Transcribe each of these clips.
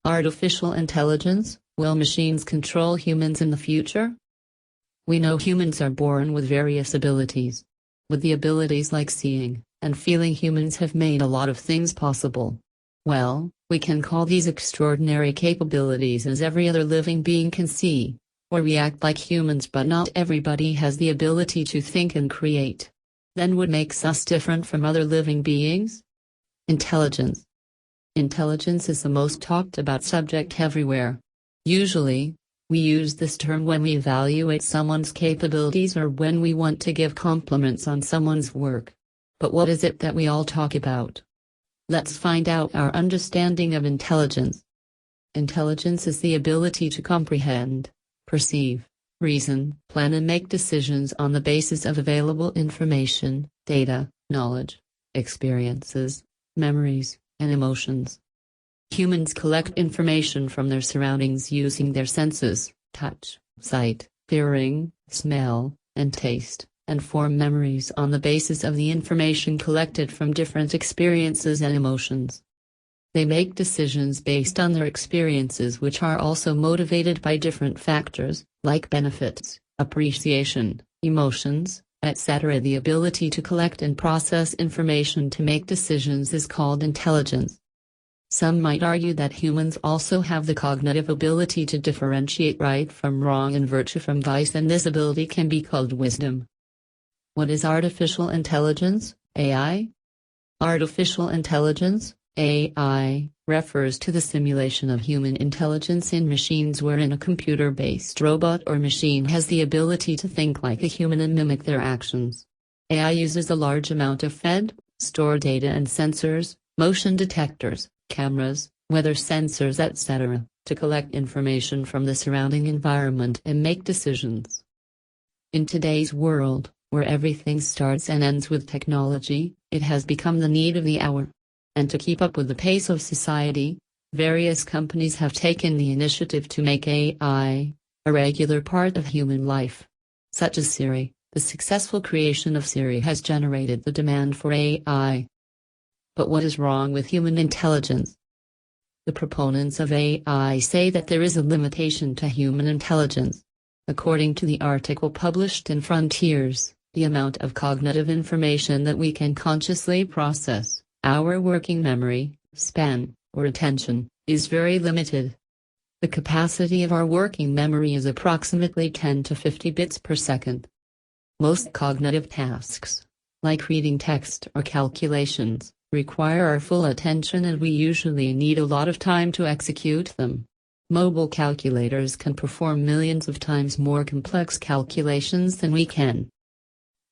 Artificial intelligence, will machines control humans in the future? We know humans are born with various abilities. With the abilities like seeing and feeling, humans have made a lot of things possible. Well, we can call these extraordinary capabilities, as every other living being can see or react like humans, but not everybody has the ability to think and create. Then what makes us different from other living beings? Intelligence. Intelligence is the most talked about subject everywhere. Usually, we use this term when we evaluate someone's capabilities or when we want to give compliments on someone's work. But what is it that we all talk about? Let's find out our understanding of intelligence. Intelligence is the ability to comprehend, perceive, reason, plan and make decisions on the basis of available information, data, knowledge, experiences, memories, and emotions. Humans collect information from their surroundings using their senses, touch, sight, hearing, smell, and taste, and form memories on the basis of the information collected from different experiences and emotions. They make decisions based on their experiences, which are also motivated by different factors, like benefits, appreciation, emotions, etc. The ability to collect and process information to make decisions is called intelligence. Some might argue that humans also have the cognitive ability to differentiate right from wrong and virtue from vice, and this ability can be called wisdom. What is artificial intelligence, AI? Artificial intelligence, AI, refers to the simulation of human intelligence in machines wherein a computer-based robot or machine has the ability to think like a human and mimic their actions. AI uses a large amount of fed, stored data and sensors, motion detectors, cameras, weather sensors, etc., to collect information from the surrounding environment and make decisions. In today's world, where everything starts and ends with technology, it has become the need of the hour. And to keep up with the pace of society, various companies have taken the initiative to make AI a regular part of human life. Such as Siri. The successful creation of Siri has generated the demand for AI. But what is wrong with human intelligence? The proponents of AI say that there is a limitation to human intelligence. According to the article published in Frontiers, the amount of cognitive information that we can consciously process, our working memory, span, or attention, is very limited. The capacity of our working memory is approximately 10 to 50 bits per second. Most cognitive tasks, like reading text or calculations, require our full attention, and we usually need a lot of time to execute them. Mobile calculators can perform millions of times more complex calculations than we can.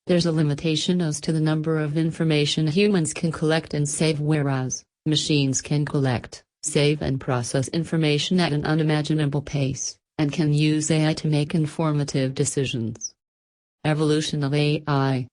There's a limitation as to the number of information humans can collect and save, whereas machines can collect, save and process information at an unimaginable pace, and can use AI to make informative decisions. Evolution of AI.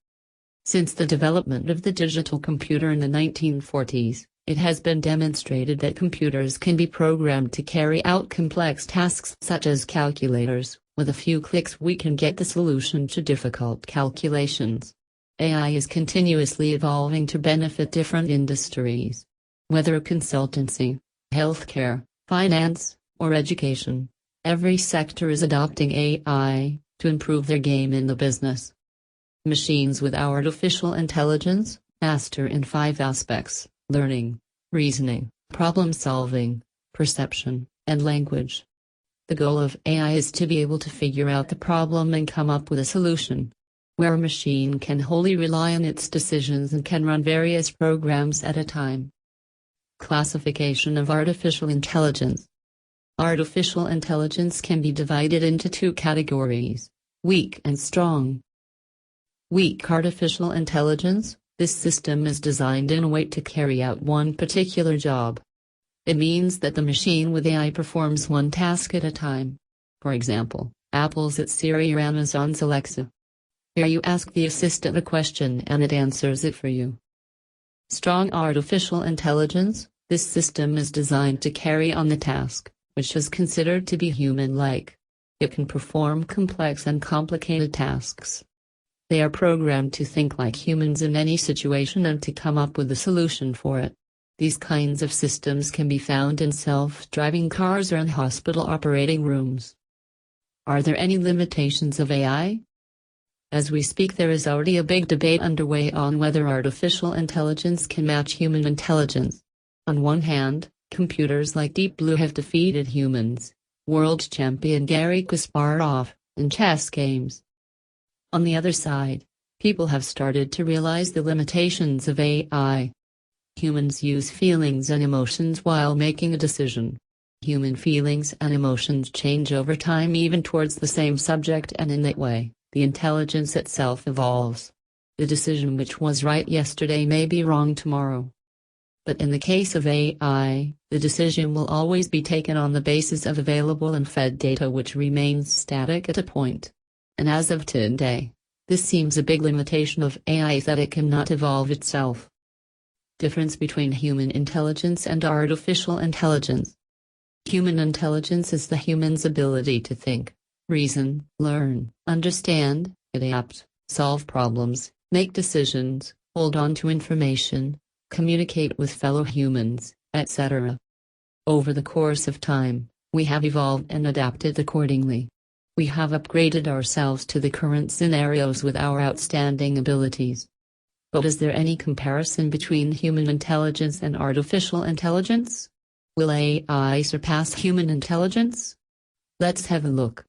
Since the development of the digital computer in the 1940s, it has been demonstrated that computers can be programmed to carry out complex tasks such as calculators. With a few clicks we can get the solution to difficult calculations. AI is continuously evolving to benefit different industries. Whether consultancy, healthcare, finance, or education, every sector is adopting AI to improve their game in the business. Machines with artificial intelligence master in 5 aspects: learning, reasoning, problem solving, perception, and language. The goal of AI is to be able to figure out the problem and come up with a solution. Where a machine can wholly rely on its decisions and can run various programs at a time. Classification of artificial intelligence. Artificial intelligence can be divided into 2 categories: weak and strong. Weak artificial intelligence. This system is designed in a way to carry out one particular job. It means that the machine with AI performs one task at a time. For example, Apple's Siri or Amazon's Alexa. Here you ask the assistant a question and it answers it for you. Strong artificial intelligence. This system is designed to carry on the task, which is considered to be human-like. It can perform complex and complicated tasks. They are programmed to think like humans in any situation and to come up with a solution for it. These kinds of systems can be found in self-driving cars or in hospital operating rooms. Are there any limitations of AI? As we speak, there is already a big debate underway on whether artificial intelligence can match human intelligence. On one hand, computers like Deep Blue have defeated humans, world champion Garry Kasparov, in chess games. On the other side, people have started to realize the limitations of AI. Humans use feelings and emotions while making a decision. Human feelings and emotions change over time, even towards the same subject, and in that way, the intelligence itself evolves. The decision which was right yesterday may be wrong tomorrow. But in the case of AI, the decision will always be taken on the basis of available and fed data, which remains static at a point. And as of today, this seems a big limitation of AI, that it cannot evolve itself. Difference between human intelligence and artificial intelligence. Human intelligence is the human's ability to think, reason, learn, understand, adapt, solve problems, make decisions, hold on to information, communicate with fellow humans, etc. Over the course of time, we have evolved and adapted accordingly. We have upgraded ourselves to the current scenarios with our outstanding abilities. But is there any comparison between human intelligence and artificial intelligence? Will AI surpass human intelligence? Let's have a look.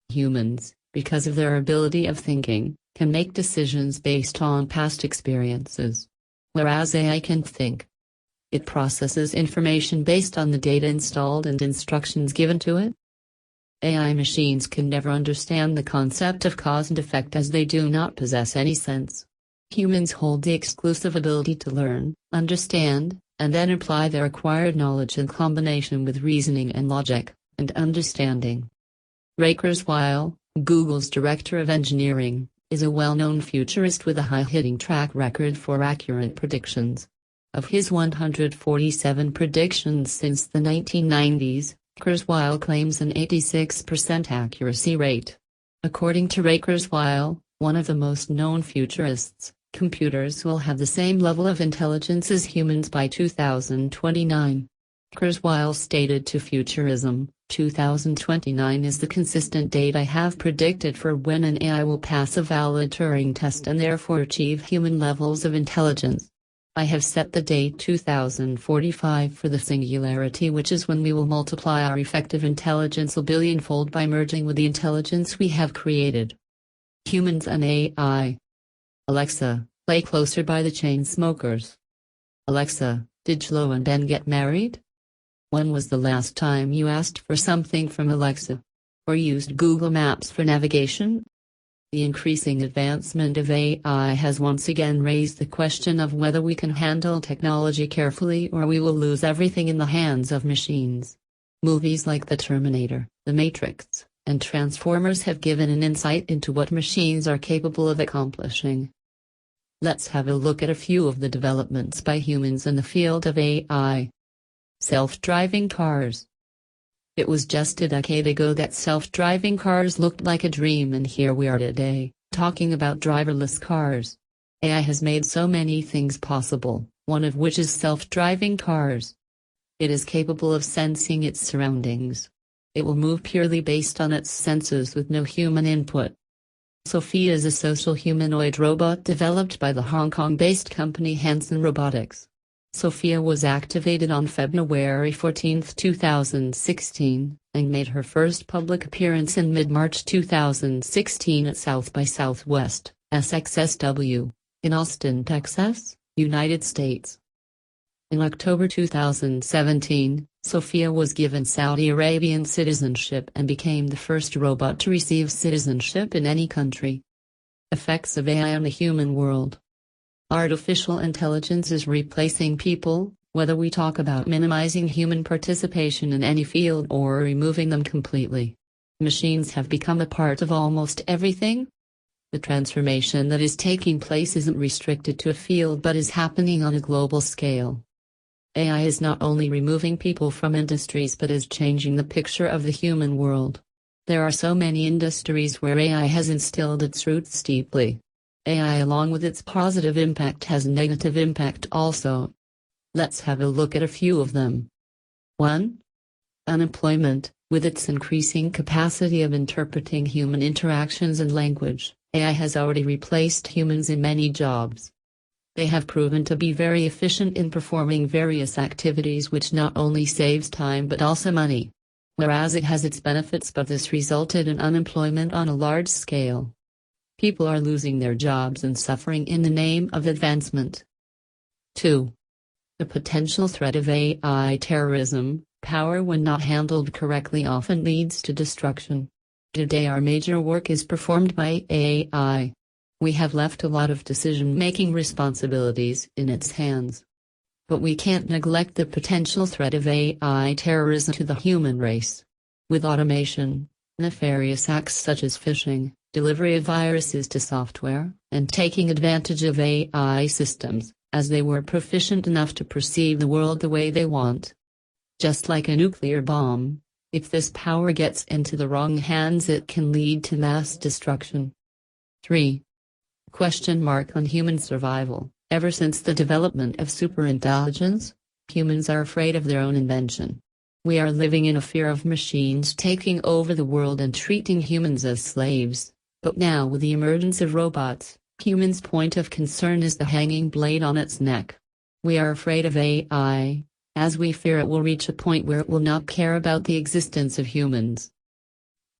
Humans, because of their ability of thinking, can make decisions based on past experiences. Whereas AI can't think. It processes information based on the data installed and instructions given to it. AI machines can never understand the concept of cause and effect, as they do not possess any sense. Humans hold the exclusive ability to learn, understand, and then apply their acquired knowledge in combination with reasoning and logic, and understanding. Ray Kurzweil, Google's director of engineering, is a well-known futurist with a high-hitting track record for accurate predictions. Of his 147 predictions since the 1990s, Kurzweil claims an 86% accuracy rate. According to Ray Kurzweil, one of the most known futurists, computers will have the same level of intelligence as humans by 2029. Kurzweil stated to Futurism, 2029 is the consistent date I have predicted for when an AI will pass a valid Turing test and therefore achieve human levels of intelligence. I have set the date 2045 for the singularity, which is when we will multiply our effective intelligence a billionfold by merging with the intelligence we have created. Humans and AI. Alexa, play Closer by the Chainsmokers. Alexa, did Chloe and Ben get married? When was the last time you asked for something from Alexa? Or used Google Maps for navigation? The increasing advancement of AI has once again raised the question of whether we can handle technology carefully or we will lose everything in the hands of machines. Movies like The Terminator, The Matrix, and Transformers have given an insight into what machines are capable of accomplishing. Let's have a look at a few of the developments by humans in the field of AI. Self-driving cars. It was just a decade ago that self-driving cars looked like a dream, and here we are today, talking about driverless cars. AI has made so many things possible, one of which is self-driving cars. It is capable of sensing its surroundings. It will move purely based on its senses with no human input. Sophia is a social humanoid robot developed by the Hong Kong-based company Hanson Robotics. Sophia was activated on February 14, 2016, and made her first public appearance in mid-March 2016 at South by Southwest, SXSW, in Austin, Texas, United States. In October 2017, Sophia was given Saudi Arabian citizenship and became the first robot to receive citizenship in any country. Effects of AI on the human world. Artificial intelligence is replacing people, whether we talk about minimizing human participation in any field or removing them completely. Machines have become a part of almost everything. The transformation that is taking place isn't restricted to a field but is happening on a global scale. AI is not only removing people from industries but is changing the picture of the human world. There are so many industries where AI has instilled its roots deeply. AI, along with its positive impact, has negative impact also. Let's have a look at a few of them. 1. Unemployment. With its increasing capacity of interpreting human interactions and language, AI has already replaced humans in many jobs. They have proven to be very efficient in performing various activities, which not only saves time but also money. Whereas it has its benefits, but this resulted in unemployment on a large scale. People are losing their jobs and suffering in the name of advancement. 2. The potential threat of AI terrorism. Power, when not handled correctly, often leads to destruction. Today our major work is performed by AI. We have left a lot of decision-making responsibilities in its hands. But we can't neglect the potential threat of AI terrorism to the human race. With automation, nefarious acts such as phishing, delivery of viruses to software, and taking advantage of AI systems, as they were proficient enough to perceive the world the way they want. Just like a nuclear bomb, if this power gets into the wrong hands, it can lead to mass destruction. 3. Question mark on human survival. Ever since the development of superintelligence, humans are afraid of their own invention. We are living in a fear of machines taking over the world and treating humans as slaves. But now, with the emergence of robots, humans' point of concern is the hanging blade on its neck. We are afraid of AI, as we fear it will reach a point where it will not care about the existence of humans.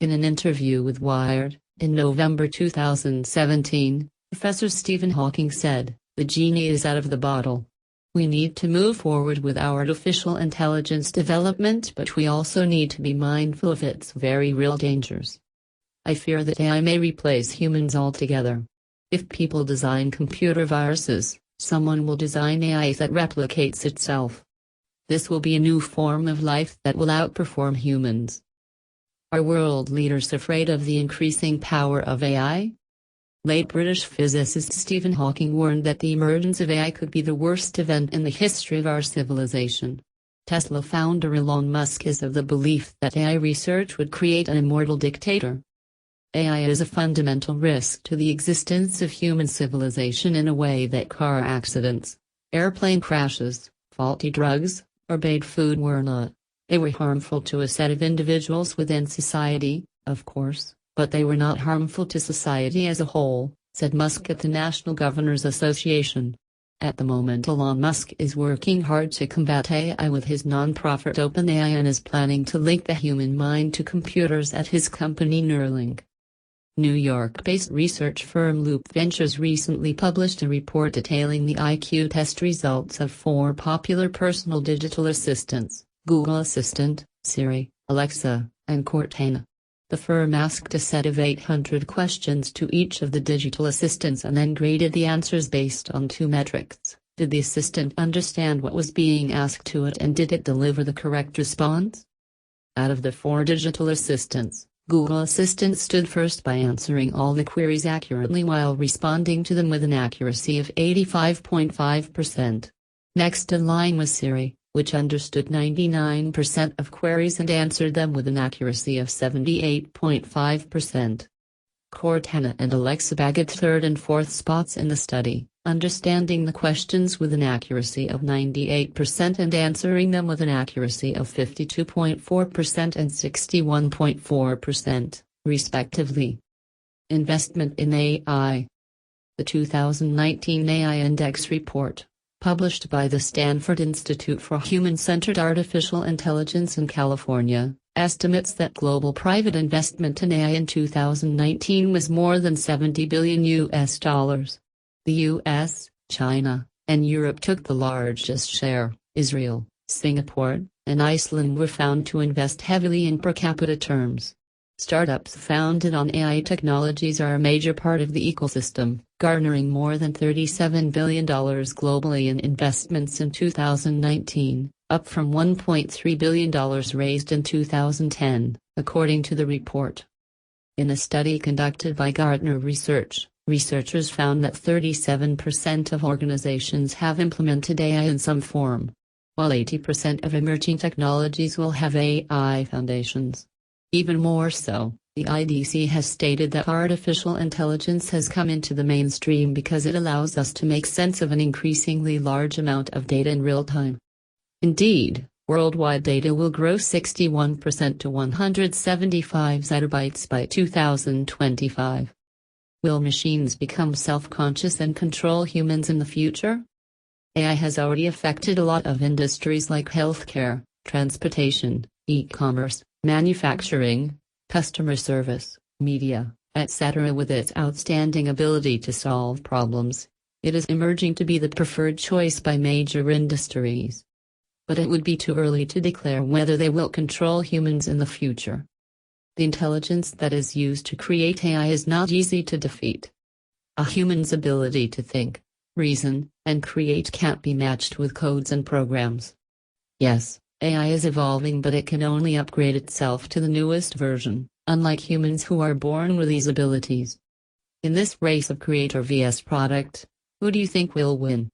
In an interview with Wired, in November 2017, Professor Stephen Hawking said, "The genie is out of the bottle. We need to move forward with our artificial intelligence development, but we also need to be mindful of its very real dangers. I fear that AI may replace humans altogether. If people design computer viruses, someone will design AI that replicates itself. This will be a new form of life that will outperform humans." Are world leaders afraid of the increasing power of AI? Late British physicist Stephen Hawking warned that the emergence of AI could be the worst event in the history of our civilization. Tesla founder Elon Musk is of the belief that AI research would create an immortal dictator. AI is a fundamental risk to the existence of human civilization in a way that car accidents, airplane crashes, faulty drugs, or bad food were not. They were harmful to a set of individuals within society, of course, but they were not harmful to society as a whole, said Musk at the National Governors Association. At the moment, Elon Musk is working hard to combat AI with his non-profit OpenAI and is planning to link the human mind to computers at his company Neuralink. New York-based research firm Loop Ventures recently published a report detailing the IQ test results of 4 popular personal digital assistants: Google Assistant, Siri, Alexa, and Cortana. The firm asked a set of 800 questions to each of the digital assistants and then graded the answers based on 2 metrics. Did the assistant understand what was being asked to it, and did it deliver the correct response? Out of the 4 digital assistants, Google Assistant stood first by answering all the queries accurately while responding to them with an accuracy of 85.5%. Next in line was Siri, which understood 99% of queries and answered them with an accuracy of 78.5%. Cortana and Alexa bagged 3rd and 4th spots in the study, understanding the questions with an accuracy of 98% and answering them with an accuracy of 52.4% and 61.4%, respectively. Investment in AI. The 2019 AI Index report, published by the Stanford Institute for Human-Centered Artificial Intelligence in California, estimates that global private investment in AI in 2019 was more than $70 billion. The US, China, and Europe took the largest share. Israel, Singapore, and Iceland were found to invest heavily in per capita terms. Startups founded on AI technologies are a major part of the ecosystem, garnering more than $37 billion globally in investments in 2019, up from $1.3 billion raised in 2010, according to the report. In a study conducted by Gartner Research, researchers found that 37% of organizations have implemented AI in some form, while 80% of emerging technologies will have AI foundations. Even more so, The IDC has stated that artificial intelligence has come into the mainstream because it allows us to make sense of an increasingly large amount of data in real time. Indeed, worldwide data will grow 61% to 175 zettabytes by 2025. Will machines become self-conscious and control humans in the future? AI has already affected a lot of industries like healthcare, transportation, e-commerce, manufacturing, customer service, media, etc. With its outstanding ability to solve problems, it is emerging to be the preferred choice by major industries. But it would be too early to declare whether they will control humans in the future. The intelligence that is used to create AI is not easy to defeat. A human's ability to think, reason, and create can't be matched with codes and programs. Yes, AI is evolving, but it can only upgrade itself to the newest version, unlike humans who are born with these abilities. In this race of creator vs product, who do you think will win?